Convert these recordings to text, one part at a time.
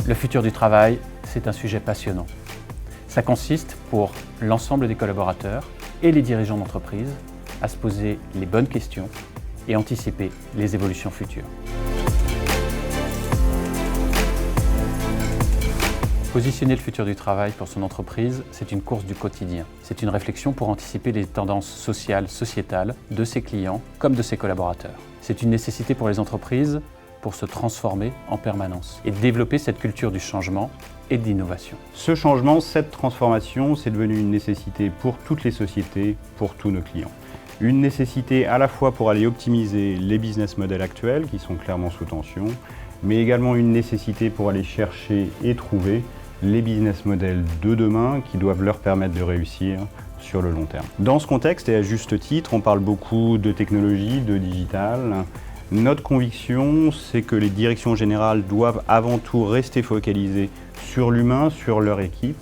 Le futur du travail, c'est un sujet passionnant. Ça consiste pour l'ensemble des collaborateurs et les dirigeants d'entreprise à se poser les bonnes questions et anticiper les évolutions futures. Positionner le futur du travail pour son entreprise, c'est une course du quotidien. C'est une réflexion pour anticiper les tendances sociales, sociétales de ses clients comme de ses collaborateurs. C'est une nécessité pour les entreprises pour se transformer en permanence et développer cette culture du changement et de l'innovation. Ce changement, cette transformation, c'est devenu une nécessité pour toutes les sociétés, pour tous nos clients. Une nécessité à la fois pour aller optimiser les business models actuels qui sont clairement sous tension, mais également une nécessité pour aller chercher et trouver les business models de demain qui doivent leur permettre de réussir sur le long terme. Dans ce contexte, et à juste titre, on parle beaucoup de technologie, de digital. Notre conviction, c'est que les directions générales doivent avant tout rester focalisées sur l'humain, sur leur équipe,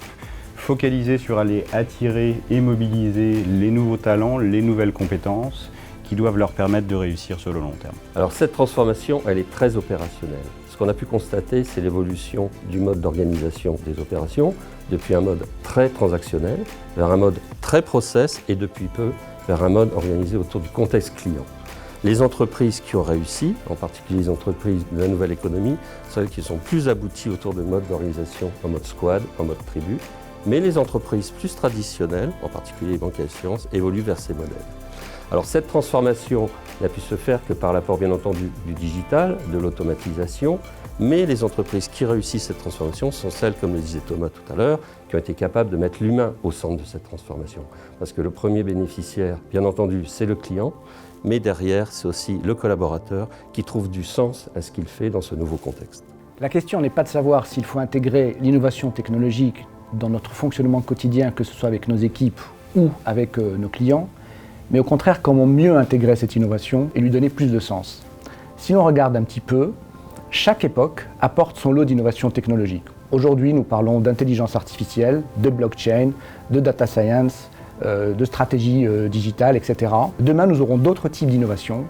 focalisées sur aller attirer et mobiliser les nouveaux talents, les nouvelles compétences qui doivent leur permettre de réussir sur le long terme. Alors cette transformation, elle est très opérationnelle. Ce qu'on a pu constater, c'est l'évolution du mode d'organisation des opérations, depuis un mode très transactionnel, vers un mode très process et depuis peu, vers un mode organisé autour du contexte client. Les entreprises qui ont réussi, en particulier les entreprises de la nouvelle économie, sont celles qui sont plus abouties autour de modes d'organisation en mode squad, en mode tribu, mais les entreprises plus traditionnelles, en particulier les banques et assurances, évoluent vers ces modèles. Alors cette transformation n'a pu se faire que par l'apport bien entendu du digital, de l'automatisation, mais les entreprises qui réussissent cette transformation sont celles, comme le disait Thomas tout à l'heure, qui ont été capables de mettre l'humain au centre de cette transformation. Parce que le premier bénéficiaire, bien entendu, c'est le client, mais derrière, c'est aussi le collaborateur qui trouve du sens à ce qu'il fait dans ce nouveau contexte. La question n'est pas de savoir s'il faut intégrer l'innovation technologique dans notre fonctionnement quotidien, que ce soit avec nos équipes ou avec nos clients, mais au contraire, comment mieux intégrer cette innovation et lui donner plus de sens. Si on regarde un petit peu, chaque époque apporte son lot d'innovation technologique. Aujourd'hui, nous parlons d'intelligence artificielle, de blockchain, de data science, de stratégie digitale, etc. Demain, nous aurons d'autres types d'innovations.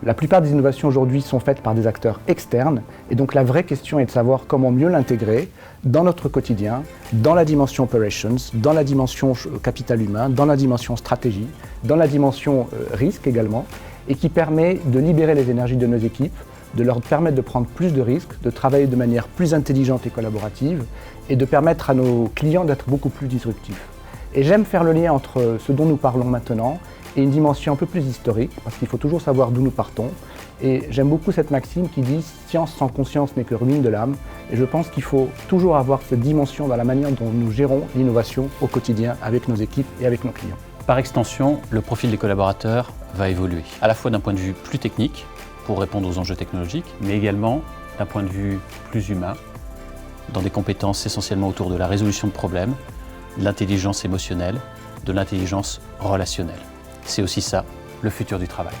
La plupart des innovations aujourd'hui sont faites par des acteurs externes, et donc la vraie question est de savoir comment mieux l'intégrer dans notre quotidien, dans la dimension operations, dans la dimension capital humain, dans la dimension stratégie, dans la dimension risque également, et qui permet de libérer les énergies de nos équipes, de leur permettre de prendre plus de risques, de travailler de manière plus intelligente et collaborative, et de permettre à nos clients d'être beaucoup plus disruptifs. Et j'aime faire le lien entre ce dont nous parlons maintenant et une dimension un peu plus historique, parce qu'il faut toujours savoir d'où nous partons. Et j'aime beaucoup cette maxime qui dit « Science sans conscience n'est que ruine de l'âme ». Et je pense qu'il faut toujours avoir cette dimension dans la manière dont nous gérons l'innovation au quotidien avec nos équipes et avec nos clients. Par extension, le profil des collaborateurs va évoluer, à la fois d'un point de vue plus technique, pour répondre aux enjeux technologiques, mais également d'un point de vue plus humain, dans des compétences essentiellement autour de la résolution de problèmes, de l'intelligence émotionnelle, de l'intelligence relationnelle. C'est aussi ça, le futur du travail.